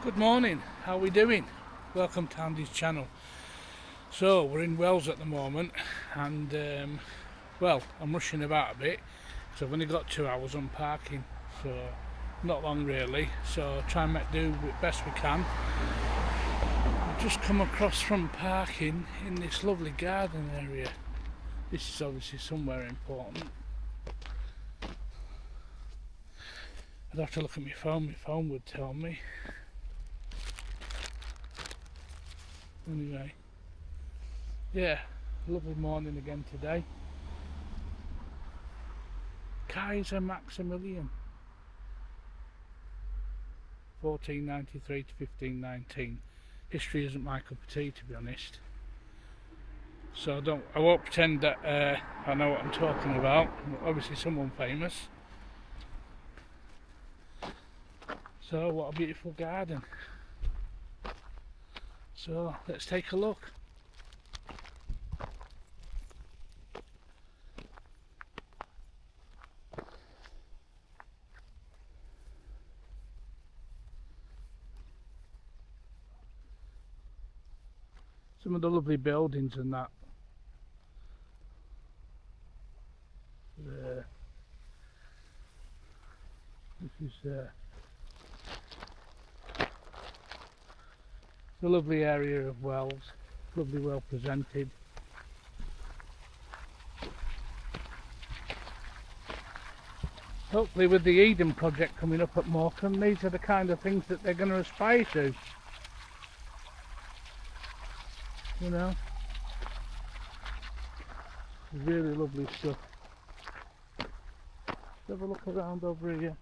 Good morning, how are we doing? Welcome to Andy's channel. So we're in Wels at the moment and well, I'm rushing about a bit because I've only got 2 hours on parking, so not long really, so try and make do the best we can. I've just come across from parking in this lovely garden area. This is obviously somewhere important. I'd have to look at my phone would tell me. Anyway, yeah, lovely morning again today. Kaiser Maximilian, 1493 to 1519. History isn't my cup of tea, to be honest. So I won't pretend that I know what I'm talking about. Obviously someone famous. So what a beautiful garden. So let's take a look. Some of the lovely buildings and that. There. This is the lovely area of Wels. Lovely, well presented. Hopefully with the Eden project coming up at Morecambe, these are the kind of things that they're going to aspire to. You know, really lovely stuff. Let's have a look around over here.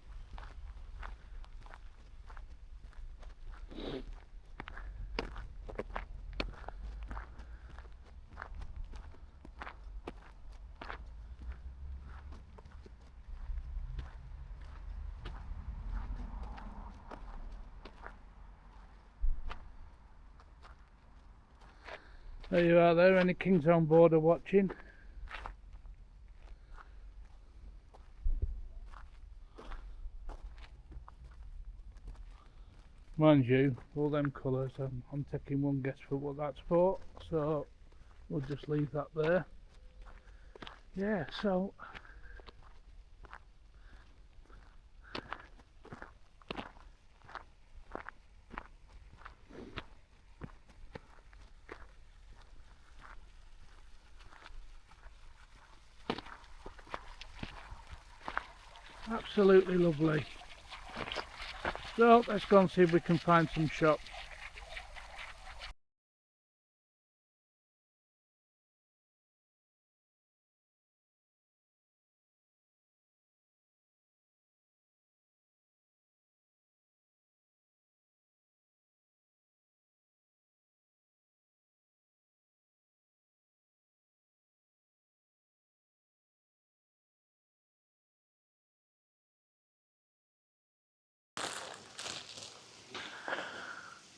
There you are there, any kings on board are watching. Mind you, all them colours, I'm taking one guess for what that's for, so we'll just leave that there. Yeah, so absolutely lovely. So let's go and see if we can find some shops.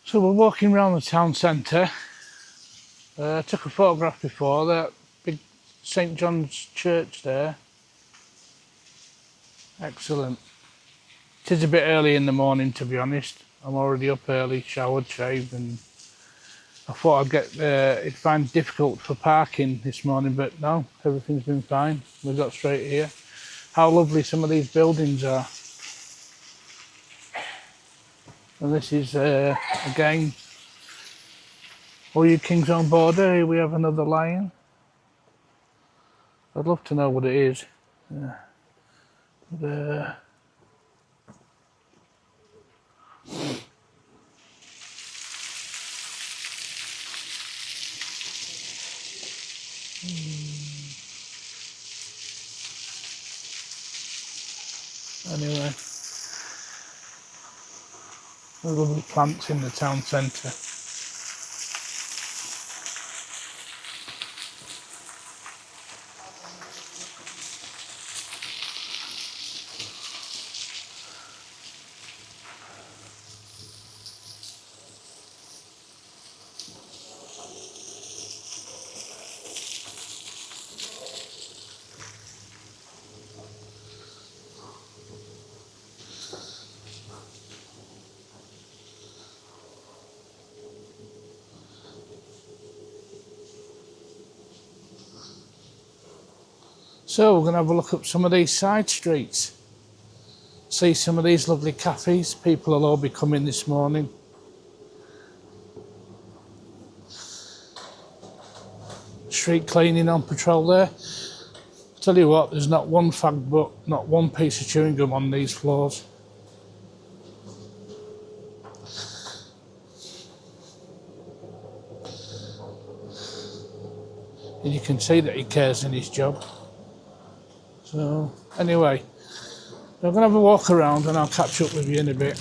So we're walking around the town centre. I took a photograph before, that big St John's church there. Excellent. It is a bit early in the morning, to be honest. I'm already up early, showered, shaved, and I thought it'd find it difficult for parking this morning, but no, everything's been fine. We got straight here. How lovely some of these buildings are. And this is again, all you kings on board. Here we have another lion. I'd love to know what it is. But, anyway, there's lovely plants in the town centre. So we're going to have a look up some of these side streets. See some of these lovely cafes. People will all be coming this morning. Street cleaning on patrol there. Tell you what, there's not one fag butt, not one piece of chewing gum on these floors. And you can see that he cares in his job. So, anyway, I'm going to have a walk around and I'll catch up with you in a bit.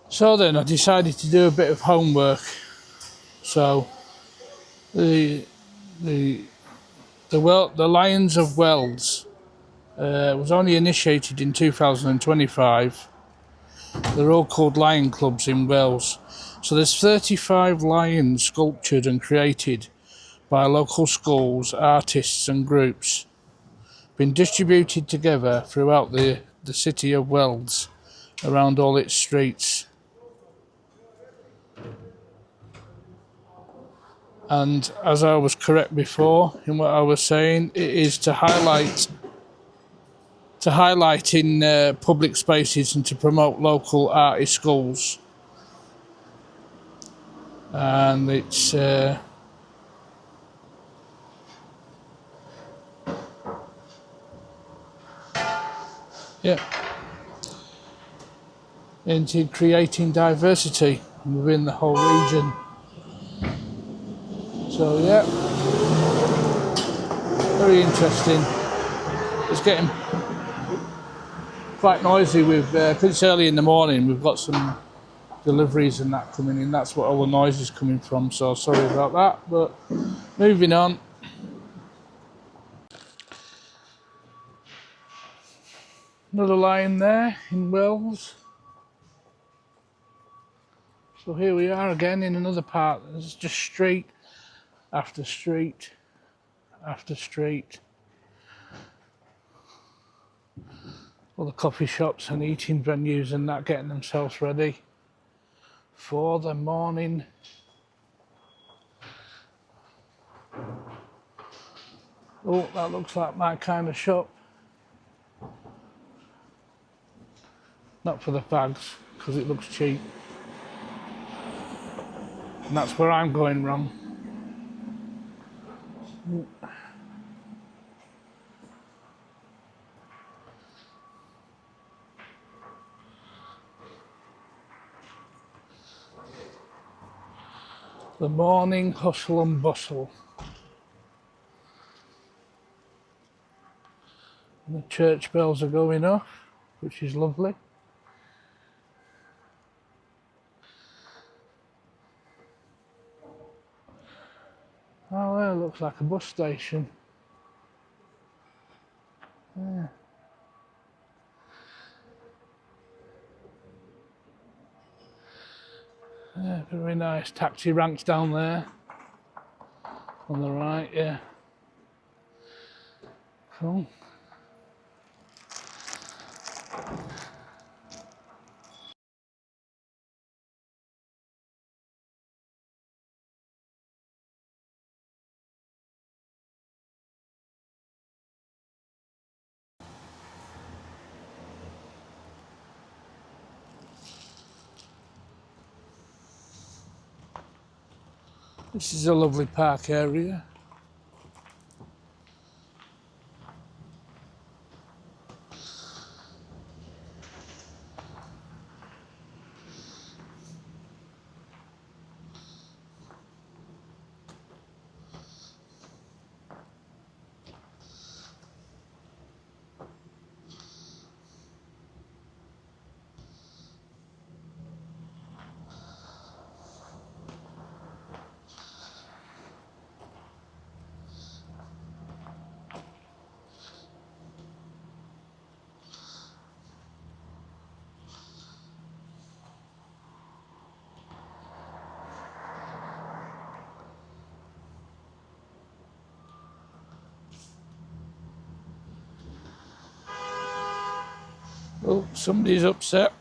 So then, I decided to do a bit of homework. So, the Lions of Wels was only initiated in 2025. They're all called lion clubs in Wales. So there's 35 lions sculptured and created by local schools, artists and groups, been distributed together throughout the city of Wels, around all its streets. And as I was correct before in what I was saying, it is to highlight in public spaces and to promote local artist schools. And it's into creating diversity within the whole region. So yeah, very interesting. It's getting quite noisy with, because it's early in the morning, we've got some deliveries and that coming in. That's what all the noise is coming from, so sorry about that, but moving on. Another lion there in Wales. So here we are again in another part. There's just street after street after street. All the coffee shops and eating venues and that getting themselves ready for the morning. Oh, that looks like my kind of shop. Not for the fags, because it looks cheap. And that's where I'm going wrong. The morning hustle and bustle. And the church bells are going off, which is lovely. Oh, well, it looks like a bus station. Yeah. Yeah, very nice. Taxi ranks down there. On the right, yeah. Cool. This is a lovely park area. Oh, somebody's upset.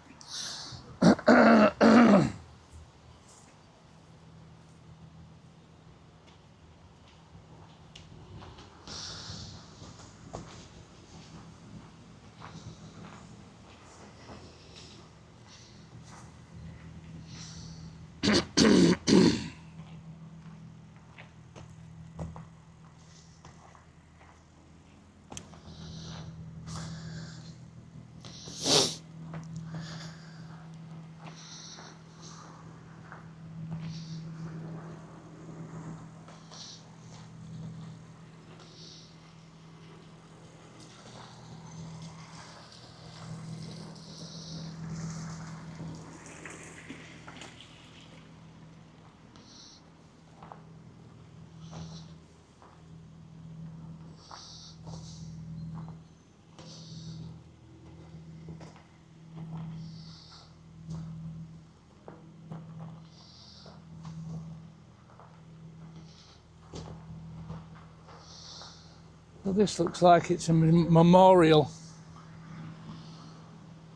So this looks like it's a memorial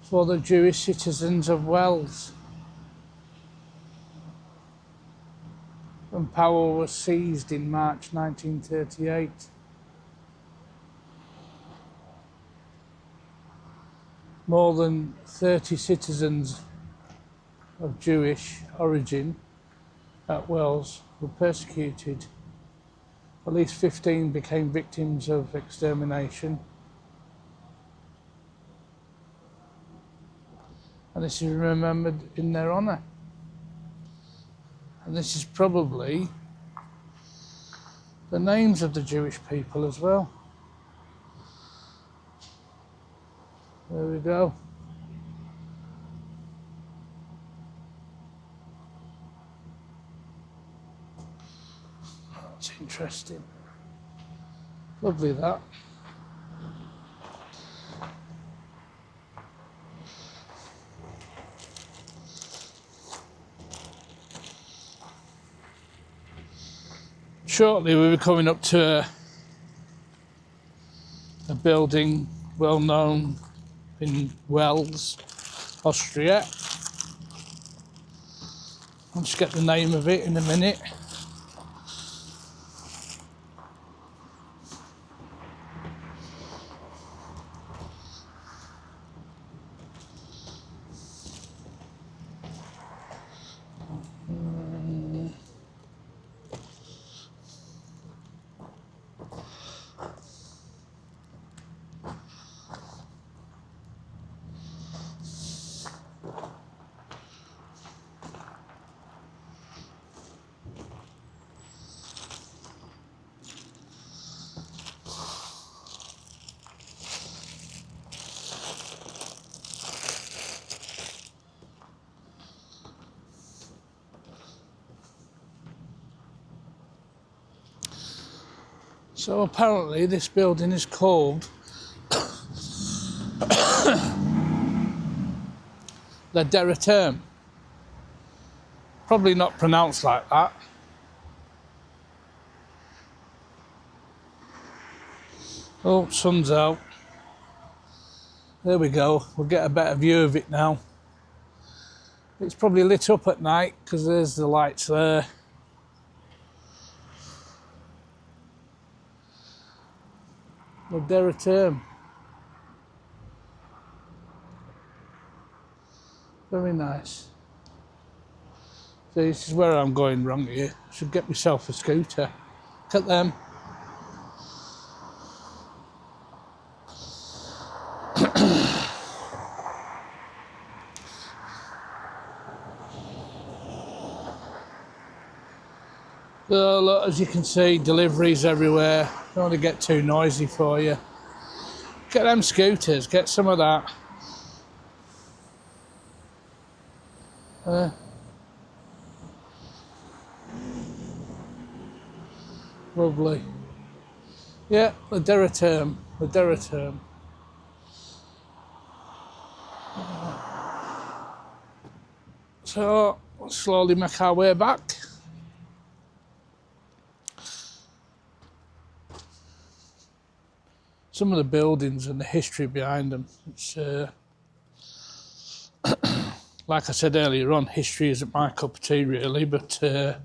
for the Jewish citizens of Wels when power was seized in March 1938. More than 30 citizens of Jewish origin at Wels were persecuted. At least 15 became victims of extermination. And this is remembered in their honour. And this is probably the names of the Jewish people as well. There we go. That's interesting. Lovely that. Shortly we'll be coming up to a building well known in Wels, Austria. I'll just get the name of it in a minute. So apparently this building is called the Term. Probably not pronounced like that. Oh, sun's out. There we go. We'll get a better view of it now. It's probably lit up at night because there's the lights there. The Term. Very nice. So this is where I'm going wrong here. I should get myself a scooter. Look at them. So look, as you can see, deliveries everywhere. Don't want to get too noisy for you. Get them scooters, get some of that. Lovely. Yeah, the Term. The Term. So, we'll slowly make our way back. Some of the buildings and the history behind them. It's like I said earlier on, history isn't my cup of tea really, but I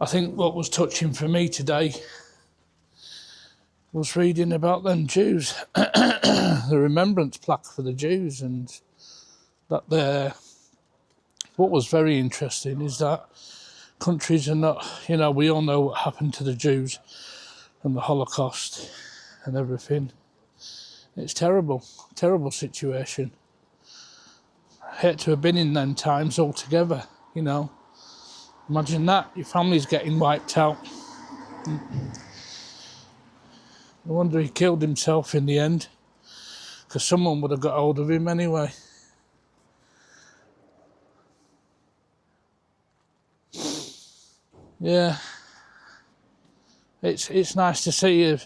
think what was touching for me today was reading about them Jews, the remembrance plaque for the Jews, and that what was very interesting is that countries are not, we all know what happened to the Jews and the Holocaust and everything. It's terrible, terrible situation. I hate to have been in them times altogether, Imagine that, your family's getting wiped out. No wonder he killed himself in the end, because someone would have got hold of him anyway. Yeah, it's nice to see,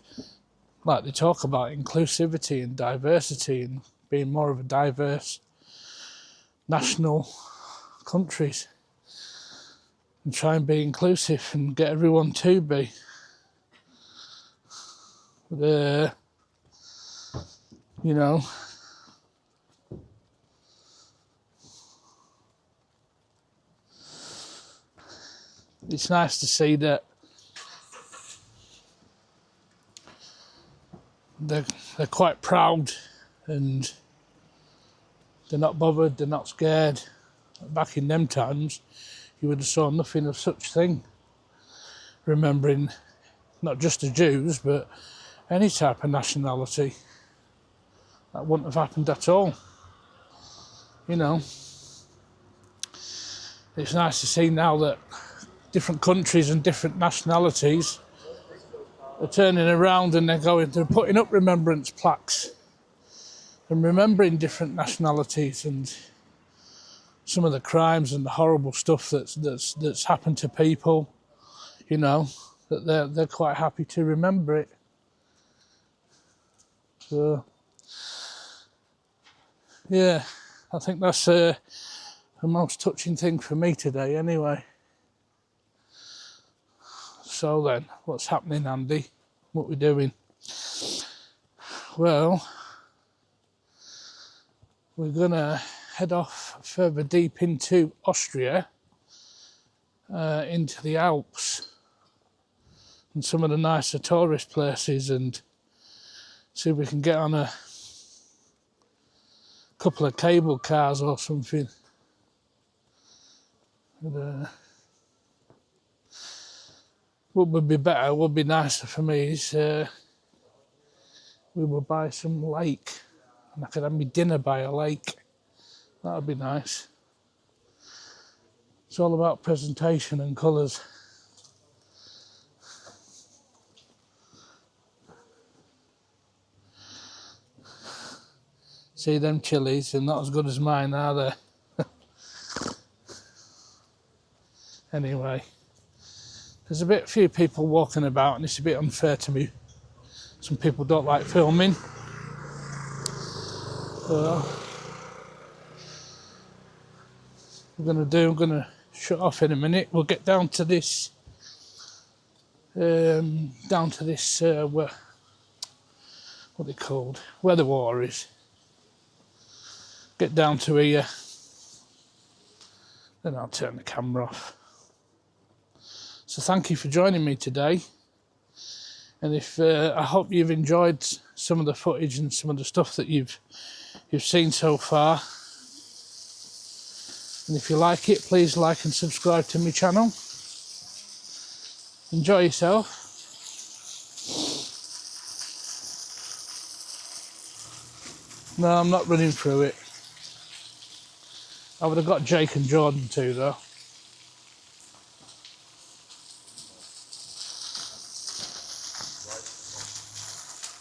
like they talk about inclusivity and diversity and being more of a diverse national countries and try and be inclusive and get everyone to be. But, you know, it's nice to see that they're quite proud and they're not bothered, they're not scared. Back in them times, you would have saw nothing of such thing. Remembering not just the Jews, but any type of nationality. That wouldn't have happened at all. You know, it's nice to see now that different countries and different nationalities are turning around and they're putting up remembrance plaques and remembering different nationalities and some of the crimes and the horrible stuff that's happened to people. You know, that they're quite happy to remember it. So, yeah, I think that's the most touching thing for me today, anyway. So then, what's happening, Andy? What we doing? Well, we're gonna head off further deep into Austria, into the Alps, and some of the nicer tourist places, and see if we can get on a couple of cable cars or something. And, what would be better, would be nicer for me is we would buy some lake and I could have my dinner by a lake. That would be nice. It's all about presentation and colours. See, them chilies are not as good as mine, are they? Anyway, there's a few people walking about and it's a bit unfair to me. Some people don't like filming. So, I'm gonna shut off in a minute. We'll get down to this, what they called, where the water is. Get down to here, then I'll turn the camera off. So thank you for joining me today. And if I hope you've enjoyed some of the footage and some of the stuff that you've seen so far. And if you like it, please like and subscribe to my channel. Enjoy yourself. No, I'm not running through it. I would have got Jake and Jordan too, though.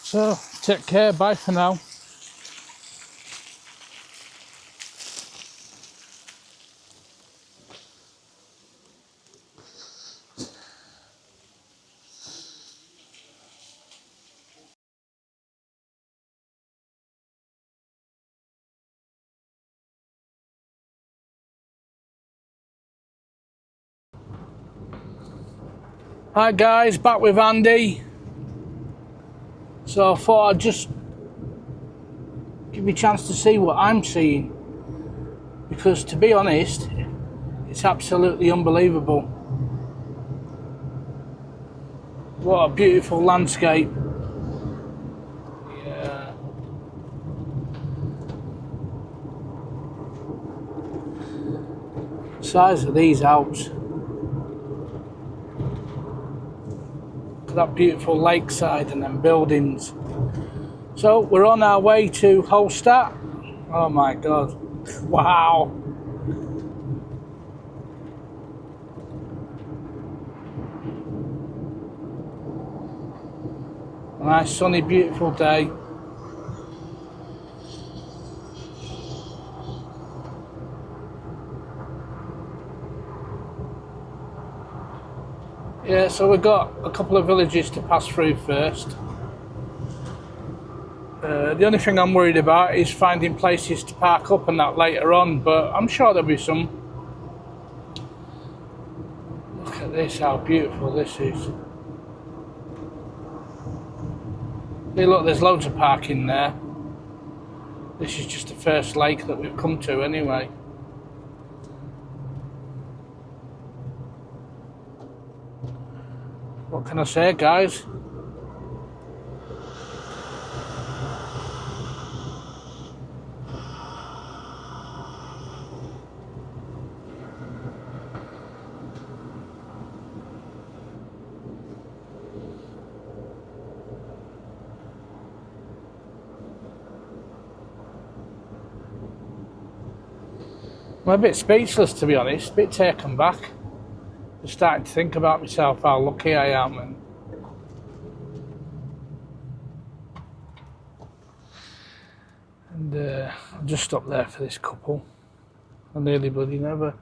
So, take care, bye for now. Hi guys, back with Andy. So I thought I'd just give you a chance to see what I'm seeing, because to be honest, it's absolutely unbelievable. What a beautiful landscape. Yeah. Size of these Alps. That beautiful lakeside and then buildings. So we're on our way to Halstatt. Oh my god, wow. A nice sunny beautiful day. Yeah, so we've got a couple of villages to pass through first. The only thing I'm worried about is finding places to park up and that later on, but I'm sure there'll be some. Look at this, how beautiful this is. Hey look, there's loads of parking there. This is just the first lake that we've come to anyway. What can I say, guys? I'm a bit speechless, to be honest, a bit taken back. Just starting to think about myself, how lucky I am. And I'll just stop there for this couple. I nearly bloody never.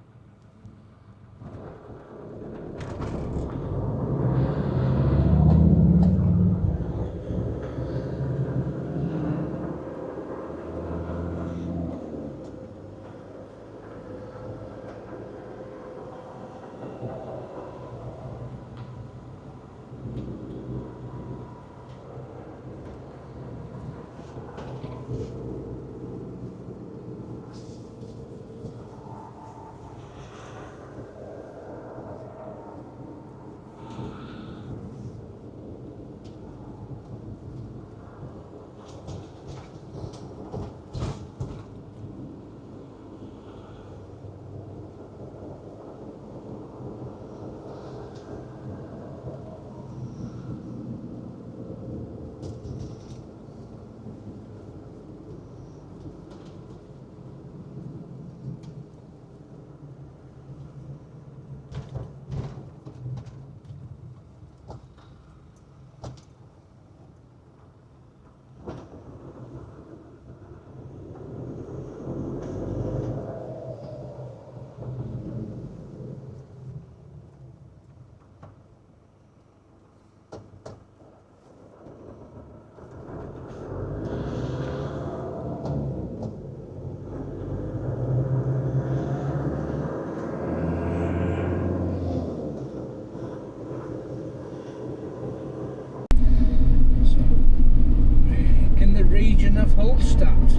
Region of Halstatt.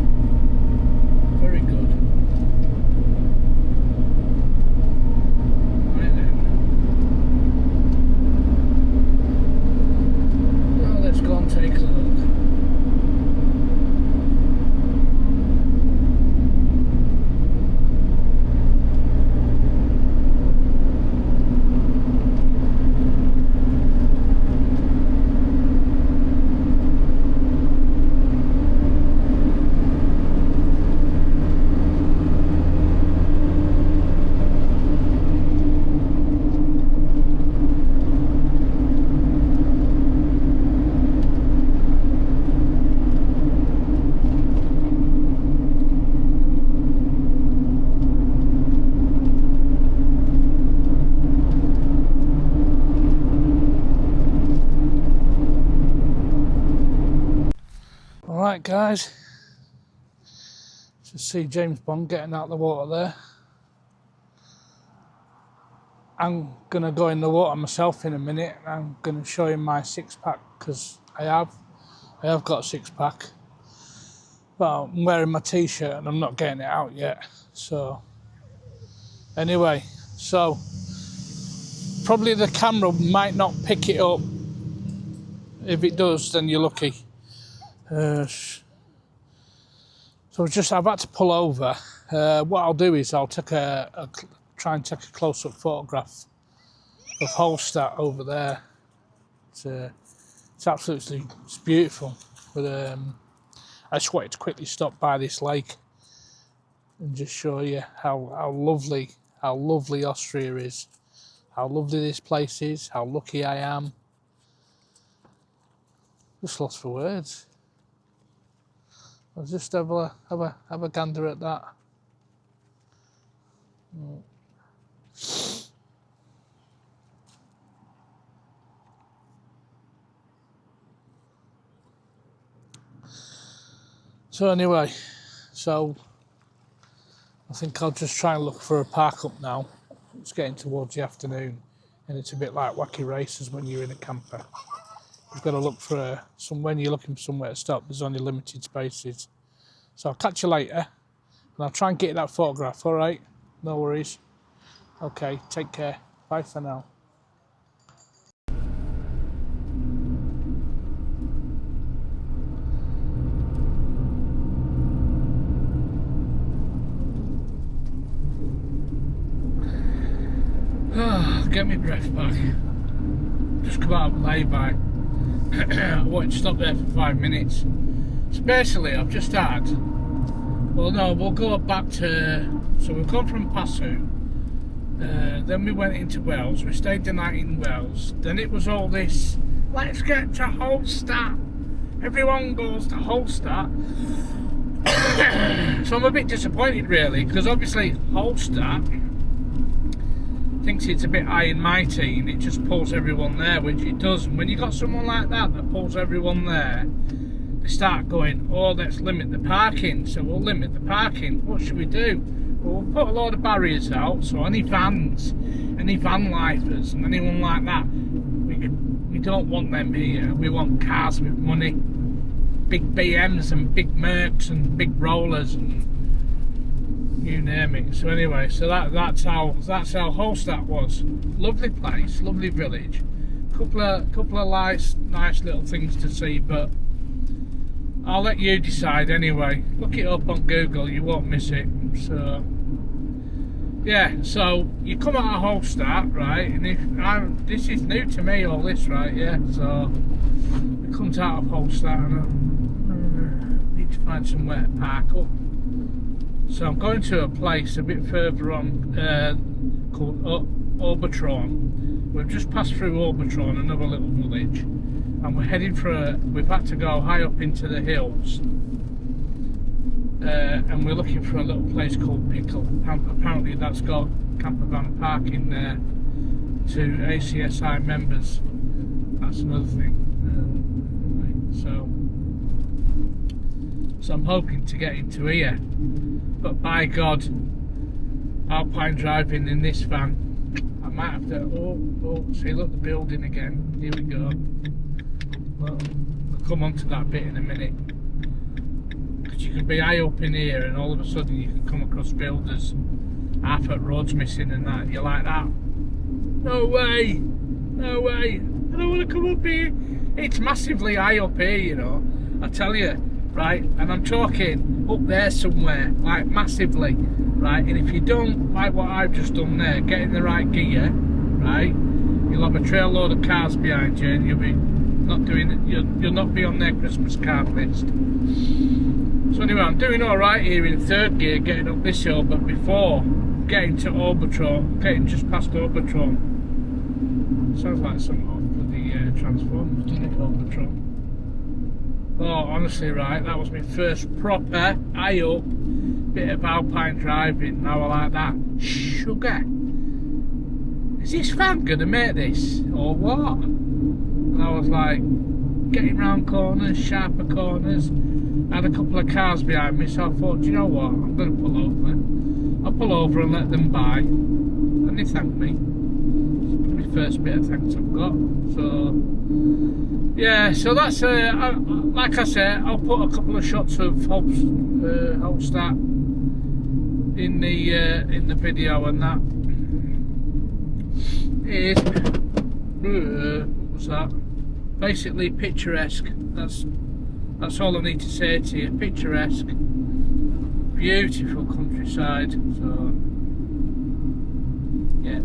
Very good. Right then. Well, let's go and take a look. Alright guys, just see James Bond getting out of the water there. I'm going to go in the water myself in a minute. I'm going to show you my six-pack because I have got a six-pack. But I'm wearing my t-shirt and I'm not getting it out yet. So anyway, so probably the camera might not pick it up. If it does, then you're lucky. So I've had to pull over. What I'll do is I'll take try and take a close-up photograph of Halstatt over there. It's absolutely beautiful. But I just wanted to quickly stop by this lake and just show you how lovely Austria is, how lovely this place is, how lucky I am. Just lost for words. I'll just have a gander at that. So anyway, I think I'll just try and look for a park up now. It's getting towards the afternoon and it's a bit like wacky races when you're in a camper. you've got to look for when you're looking for somewhere to stop, there's only limited spaces. So I'll catch you later, and I'll try and get that photograph, all right? No worries. Okay, take care. Bye for now. Get my breath back. Just come out of lay-by. I wanted to stop there for 5 minutes. So basically, I've just had. Well, no, we'll go back to. So we've gone from Passu. Then we went into Wels. We stayed the night in Wels. Then it was all this. Let's get to Halstatt. Everyone goes to Halstatt. So I'm a bit disappointed, really, because obviously Halstatt thinks it's a bit high and mighty and it just pulls everyone there, which it does. And when you got someone like that pulls everyone there, they start going, oh, let's limit the parking. So we'll limit the parking. What should we do? Well, we'll put a load of barriers out, so any vans, any van lifers and anyone like that, we don't want them here. We want cars with money, big BMs and big Mercs and big rollers and you name it. So anyway, so that's how Halstatt was. Lovely place, lovely village. Couple of nice little things to see, but I'll let you decide anyway. Look it up on Google, you won't miss it. So yeah, so you come out of Halstatt, right? And this is new to me, all this, right? Yeah, so it comes out of Halstatt, and I need to find somewhere to park up. So I'm going to a place a bit further on called Forton. We've just passed through Forton, another little village, and we're heading for we've had to go high up into the hills, and we're looking for a little place called Pickle. Apparently that's got camper van parking there to ACSI members. That's another thing. So I'm hoping to get into here. But by God, Alpine driving in this van, I might have to. Oh, see, look, the building again. Here we go. Well, we'll come on to that bit in a minute. Because you can be high up in here, and all of a sudden you can come across builders, half at roads missing and that. You're like that. No way! No way! I don't want to come up here. It's massively high up here, you know. I tell you. Right, and I'm talking up there somewhere, like massively, right, and if you don't like what I've just done there, get in the right gear, right, you'll have a trail load of cars behind you and you'll be not doing it, you'll not be on their Christmas card list. So anyway, I'm doing alright here in third gear getting up this hill, but before getting to Forton, getting just past Forton, sounds like something off for the Transformers, doesn't it, Forton? Oh, honestly, right, that was my first proper high up bit of Alpine driving. Now I like that. Sugar. Is this van gonna make this or what? And I was like getting round corners, sharper corners. I had a couple of cars behind me, so I thought, do you know what? I'm gonna pull over. I'll pull over and let them by, and they thanked me. It's my first bit of thanks I've got. So yeah, so that's like I said, I'll put a couple of shots of Halstatt in the video, and that is what's that? Basically picturesque. That's all I need to say to you. Picturesque, beautiful countryside. So yeah,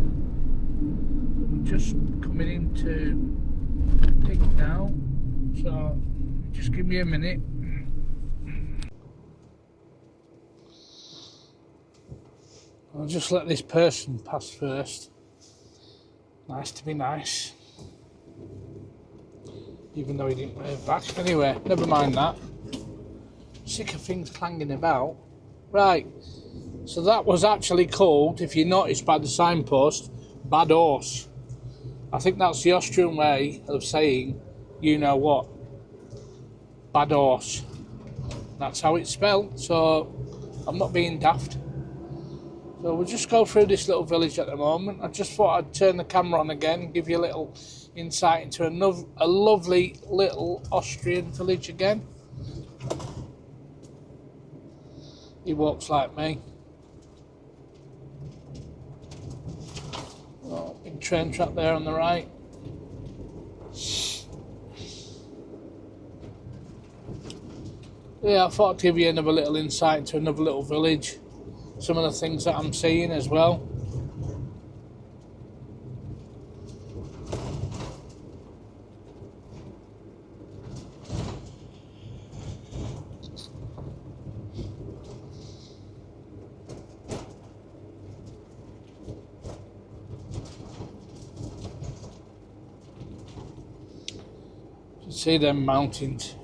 we're just coming into Dig now, so just give me a minute. I'll just let this person pass first. Nice to be nice, even though he didn't wave back. Anyway, never mind that. Sick of things clanging about. Right, so that was actually called, if you notice by the signpost, Bad Horse. I think that's the Austrian way of saying, you know what, bad horse. That's how it's spelled, so I'm not being daft. So we'll just go through this little village at the moment. I just thought I'd turn the camera on again, give you a little insight into a lovely little Austrian village again. He walks like me. Oh, big train track there on the right. Yeah, I thought I'd give you another little insight into another little village. Some of the things that I'm seeing as well. You can see them mountains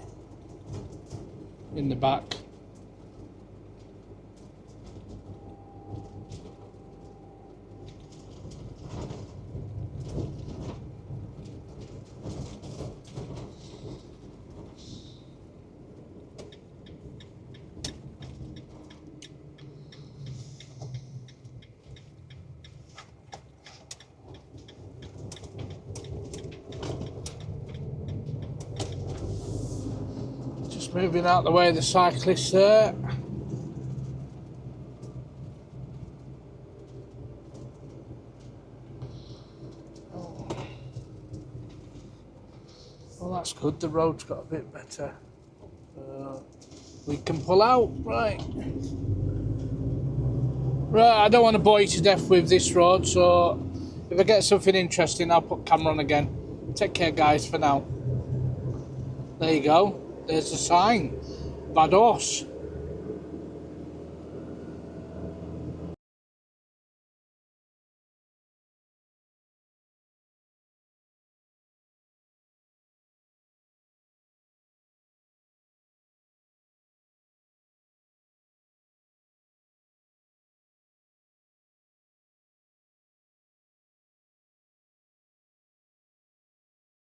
in the back. Just moving out the way of the cyclists there. Well, that's good. The road's got a bit better. We can pull out. Right. Right, I don't want to bore you to death with this road, so if I get something interesting, I'll put camera on again. Take care, guys, for now. There you go. There's the sign. Bad horse.